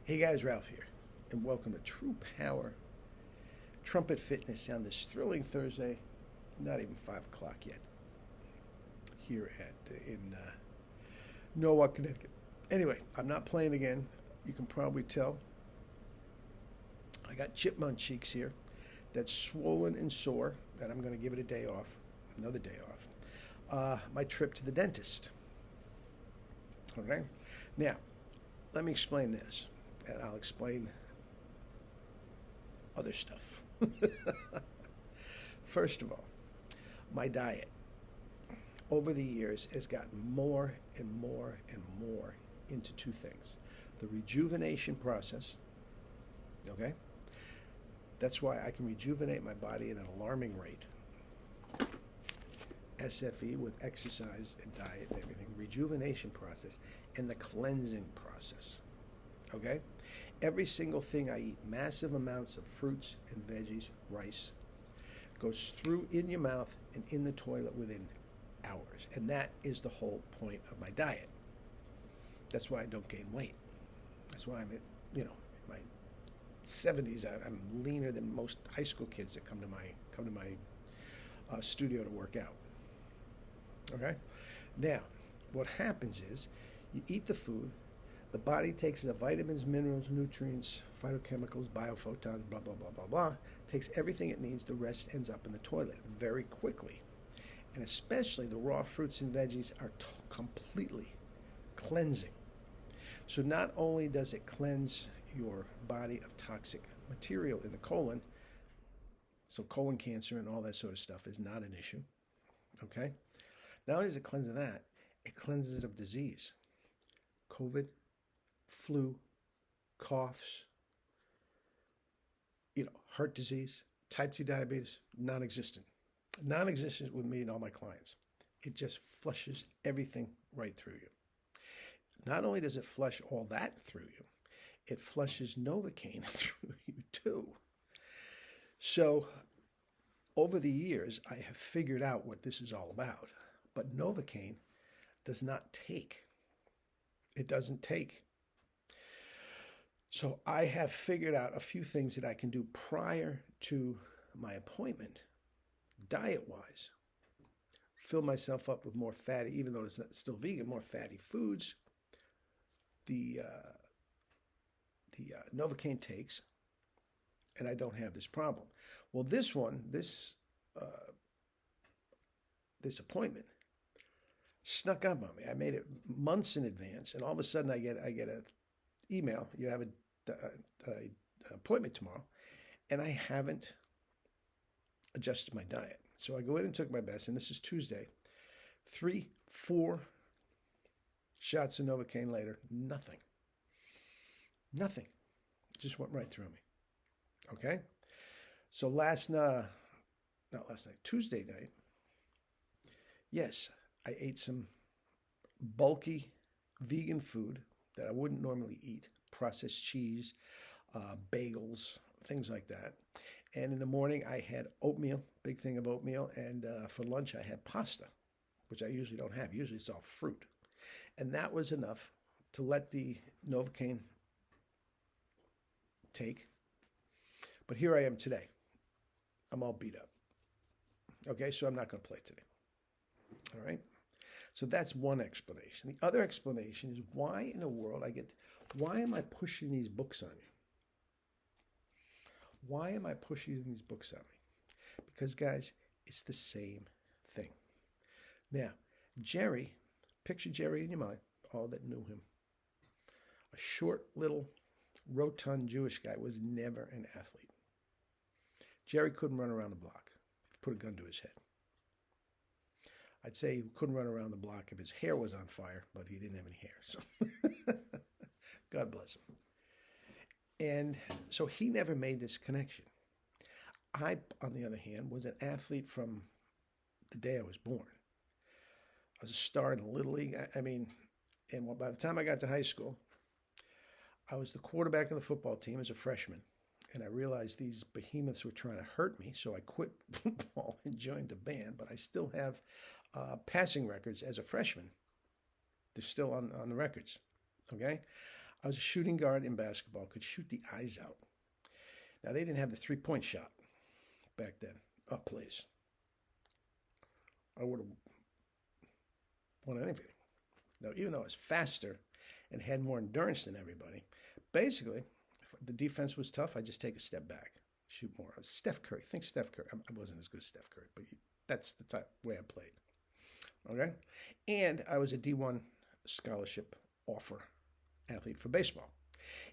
Hey guys, Ralph here, and welcome to True Power Trumpet Fitness on this thrilling Thursday. Not even 5 o'clock yet here in Norwalk, Connecticut. Anyway, I'm not playing again. You can probably tell. I got chipmunk cheeks here. That's swollen and sore. That I'm going to give it a day off, another day off. My trip to the dentist. Okay, now let me explain this, and I'll explain other stuff. First of all, my diet over the years has gotten more and more and more into two things: the rejuvenation process. Okay, that's why I can rejuvenate my body at an alarming rate. SFE with exercise and diet and everything, rejuvenation process, and the cleansing process. Okay? Every single thing I eat, massive amounts of fruits and veggies, rice, goes through in your mouth and in the toilet within hours. And that is the whole point of my diet. That's why I don't gain weight. That's why I'm at, in my 70s. I'm leaner than most high school kids that come to my studio to work out. Okay? Now, what happens is you eat the food, the body takes the vitamins, minerals, nutrients, phytochemicals, biophotons, blah, blah, blah, blah, blah, takes everything it needs, the rest ends up in the toilet very quickly. And especially the raw fruits and veggies are completely cleansing. So not only does it cleanse your body of toxic material in the colon, so colon cancer and all that sort of stuff is not an issue, okay? Not only does it cleanse of that, it cleanses of disease. COVID, flu, coughs, heart disease, type 2 diabetes, non-existent. Non-existent with me and all my clients. It just flushes everything right through you. Not only does it flush all that through you, it flushes Novocaine through you too. So over the years, I have figured out what this is all about. But Novocaine does not take. It doesn't take. So I have figured out a few things that I can do prior to my appointment, diet-wise. Fill myself up with more fatty, even though it's still vegan, more fatty foods. The Novocaine takes, and I don't have this problem. Well, this appointment snuck up on me. I made it months in advance, and all of a sudden I get an email. You have an appointment tomorrow, and I haven't adjusted my diet. So I go in and took my best, and this is Tuesday. 3-4 shots of Novocaine later, nothing. Nothing. Just went right through me. Okay? So Tuesday night, yes, I ate some bulky vegan food that I wouldn't normally eat, processed cheese, bagels, things like that. And in the morning, I had oatmeal, big thing of oatmeal, and for lunch, I had pasta, which I usually don't have. Usually it's all fruit. And that was enough to let the Novocaine take. But here I am today. I'm all beat up. Okay, so I'm not going to play today. All right? So that's one explanation. The other explanation is why in the world why am I pushing these books on you? Why am I pushing these books on me? Because, guys, it's the same thing. Now, Jerry, picture Jerry in your mind, all that knew him. A short, little, rotund Jewish guy, was never an athlete. Jerry couldn't run around the block. Put a gun to his head. I'd say he couldn't run around the block if his hair was on fire, but he didn't have any hair. So God bless him. And so he never made this connection. I, on the other hand, was an athlete from the day I was born. I was a star in the Little League. And by the time I got to high school, I was the quarterback of the football team as a freshman. And I realized these behemoths were trying to hurt me, so I quit football and joined the band. But I still have passing records as a freshman. They're still on the records, okay? I was a shooting guard in basketball, could shoot the eyes out. Now, they didn't have the three-point shot back then. Oh, please. I would have won anything. Now, even though I was faster and had more endurance than everybody, basically, if the defense was tough, I'd just take a step back, shoot more. I was Steph Curry. Think Steph Curry. I wasn't as good as Steph Curry, but that's the type way I played. Okay? And I was a D1 scholarship offer athlete for baseball.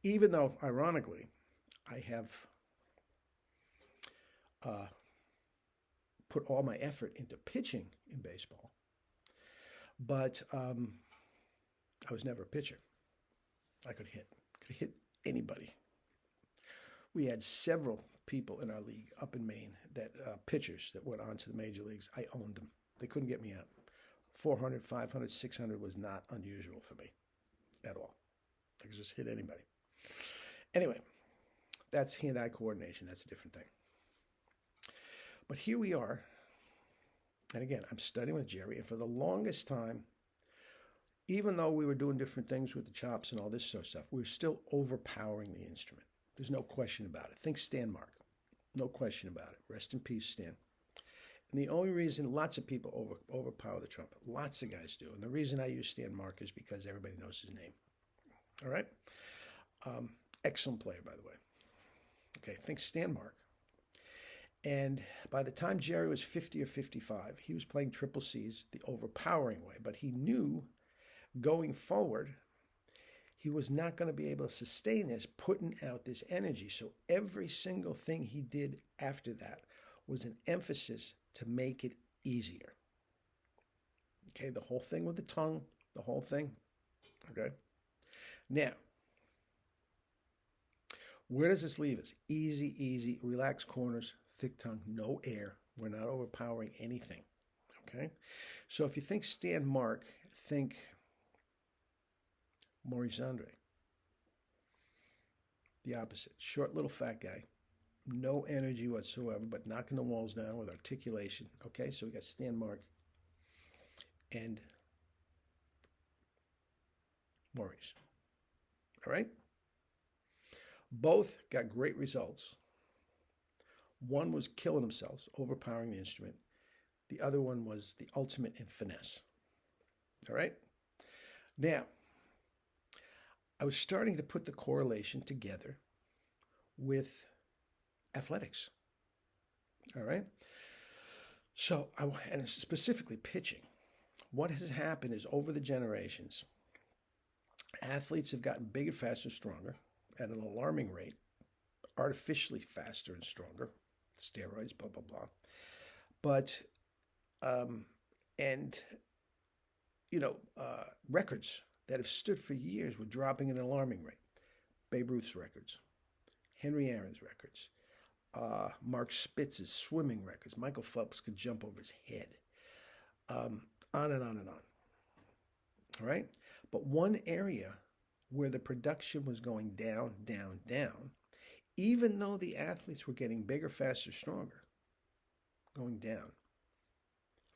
Even though, ironically, I have put all my effort into pitching in baseball, but I was never a pitcher. I could hit anybody. We had several people in our league up in Maine that pitchers that went on to the major leagues. I owned them. They couldn't get me out. 400, 500, 600 was not unusual for me at all. I could just hit anybody. Anyway, that's hand-eye coordination. That's a different thing. But here we are. And again, I'm studying with Jerry. And for the longest time, even though we were doing different things with the chops and all this sort of stuff, we were still overpowering the instrument. There's no question about it. Think Stan Mark. No question about it. Rest in peace, Stan. And the only reason lots of people overpower the trumpet, lots of guys do. And the reason I use Stan Mark is because everybody knows his name. All right? Excellent player, by the way. Okay, think Stan Mark. And by the time Jerry was 50 or 55, he was playing triple C's the overpowering way. But he knew going forward, he was not going to be able to sustain this, putting out this energy. So every single thing he did after that was an emphasis to make it easier. Okay, the whole thing with the tongue, the whole thing. Okay. Now, where does this leave us? Easy, easy, relaxed corners, thick tongue, no air. We're not overpowering anything. Okay. So if you think Stan Mark, think Maurice Andre. The opposite. Short little fat guy. No energy whatsoever, but knocking the walls down with articulation. Okay, so we got Stan Mark and Maurice. All right? Both got great results. One was killing themselves, overpowering the instrument. The other one was the ultimate in finesse. All right? Now, I was starting to put the correlation together with athletics. All right? So, and specifically pitching. What has happened is over the generations, athletes have gotten bigger, faster, stronger at an alarming rate, artificially faster and stronger, steroids, blah, blah, blah. But, records that have stood for years were dropping at an alarming rate. Babe Ruth's records, Henry Aaron's records, Mark Spitz's swimming records. Michael Phelps could jump over his head. On and on and on. All right? But one area where the production was going down, down, down, even though the athletes were getting bigger, faster, stronger, going down,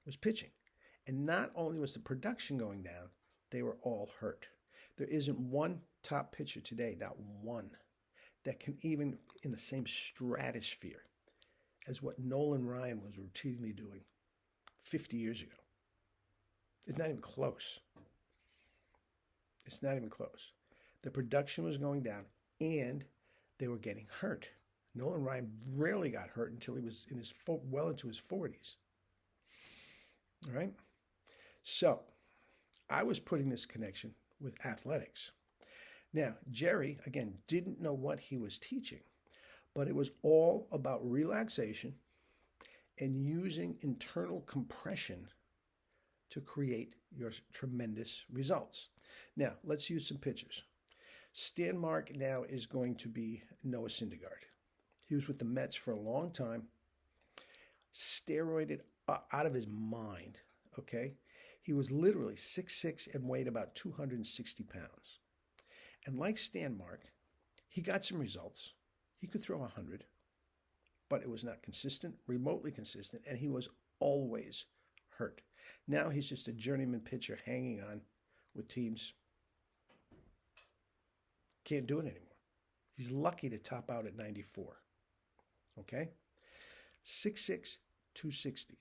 was pitching. And not only was the production going down, they were all hurt. There isn't one top pitcher today, not one, that can even in the same stratosphere as what Nolan Ryan was routinely doing 50 years ago. It's not even close. It's not even close. The production was going down and they were getting hurt. Nolan Ryan rarely got hurt until he was well into his 40s. All right? So, I was putting this connection with athletics. Now, Jerry, again, didn't know what he was teaching, but it was all about relaxation and using internal compression to create your tremendous results. Now, let's use some pictures. Stan Mark now is going to be Noah Syndergaard. He was with the Mets for a long time, steroided out of his mind, okay? He was literally 6'6" and weighed about 260 pounds. And like Stan Mark, he got some results. He could throw 100, but it was not consistent, remotely consistent, and he was always hurt. Now he's just a journeyman pitcher hanging on with teams Can't do it anymore. He's lucky to top out at 94. Okay? 6'6", 260.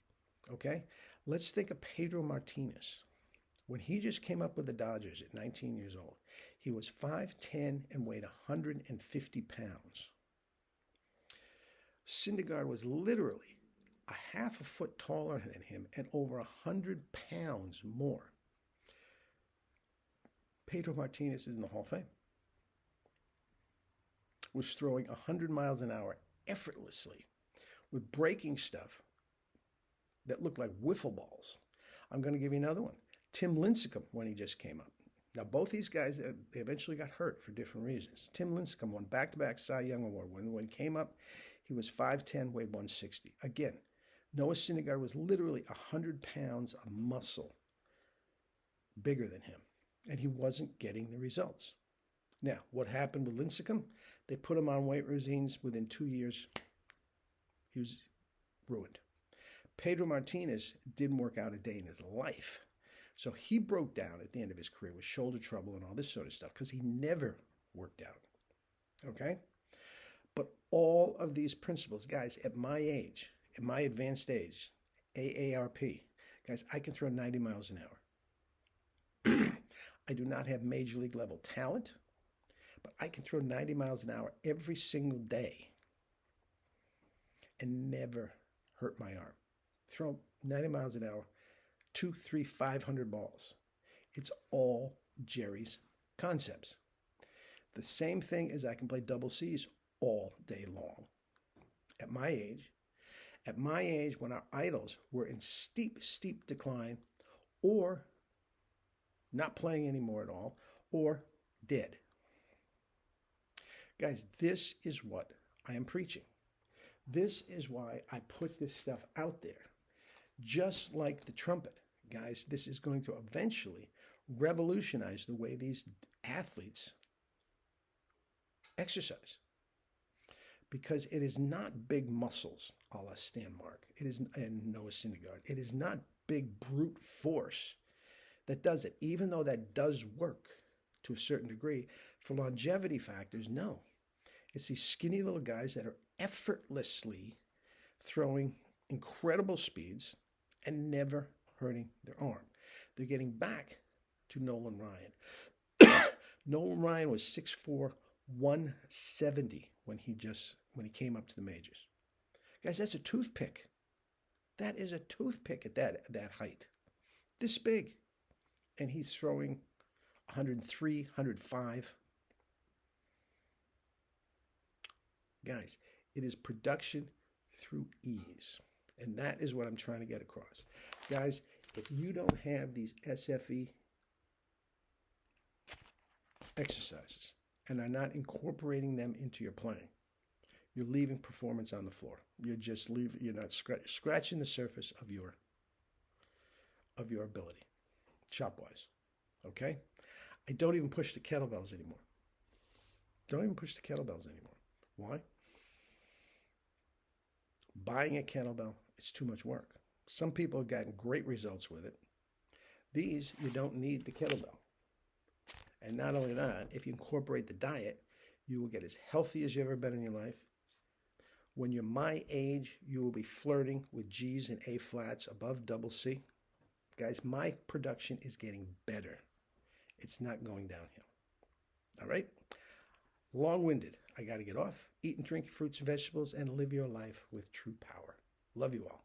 Okay? Let's think of Pedro Martinez. When he just came up with the Dodgers at 19 years old, he was 5'10" and weighed 150 pounds. Syndergaard was literally a half a foot taller than him and over 100 pounds more. Pedro Martinez is in the Hall of Fame. Was throwing 100 miles an hour effortlessly with breaking stuff that looked like wiffle balls. I'm going to give you another one. Tim Lincecum, when he just came up. Now, both these guys, they eventually got hurt for different reasons. Tim Lincecum won back-to-back Cy Young Award. When he came up, he was 5'10", weighed 160. Again, Noah Syndergaard was literally 100 pounds of muscle bigger than him, and he wasn't getting the results. Now, what happened with Lincecum? They put him on weight regimes. Within 2 years, he was ruined. Pedro Martinez didn't work out a day in his life. So he broke down at the end of his career with shoulder trouble and all this sort of stuff because he never worked out. Okay? But all of these principles, guys, at my age, at my advanced age, AARP, guys, I can throw 90 miles an hour. I do not have major league level talent, but I can throw 90 miles an hour every single day and never hurt my arm. Throw 90 miles an hour, 200, 300, 500 balls. It's all Jerry's concepts. The same thing as I can play double C's all day long. At my age, when our idols were in steep, steep decline, or not playing anymore at all, or dead. Guys, this is what I am preaching. This is why I put this stuff out there. Just like the trumpet, guys, this is going to eventually revolutionize the way these athletes exercise. Because it is not big muscles, a la Stan Mark, and Noah Syndergaard. It is not big brute force that does it, even though that does work to a certain degree. For longevity factors, no. It's these skinny little guys that are effortlessly throwing incredible speeds and never hurting their arm. They're getting back to Nolan Ryan. Nolan Ryan was 6'4", 170 when he came up to the majors. Guys, that's a toothpick. That is a toothpick at that height. This big. And he's throwing 103, 105. Guys, it is production through ease. And that is what I'm trying to get across. Guys, if you don't have these SFE exercises and are not incorporating them into your playing, you're leaving performance on the floor. You're not scratching the surface of your ability, shot-wise. Okay? I don't even push the kettlebells anymore. Why? Buying a kettlebell, it's too much work. Some people have gotten great results with it. These, you don't need the kettlebell. And not only that, if you incorporate the diet, you will get as healthy as you've ever been in your life. When you're my age, you will be flirting with G's and A flats above double C. Guys, my production is getting better. It's not going downhill. All right? Long-winded. I got to get off. Eat and drink fruits and vegetables and live your life with true power. Love you all.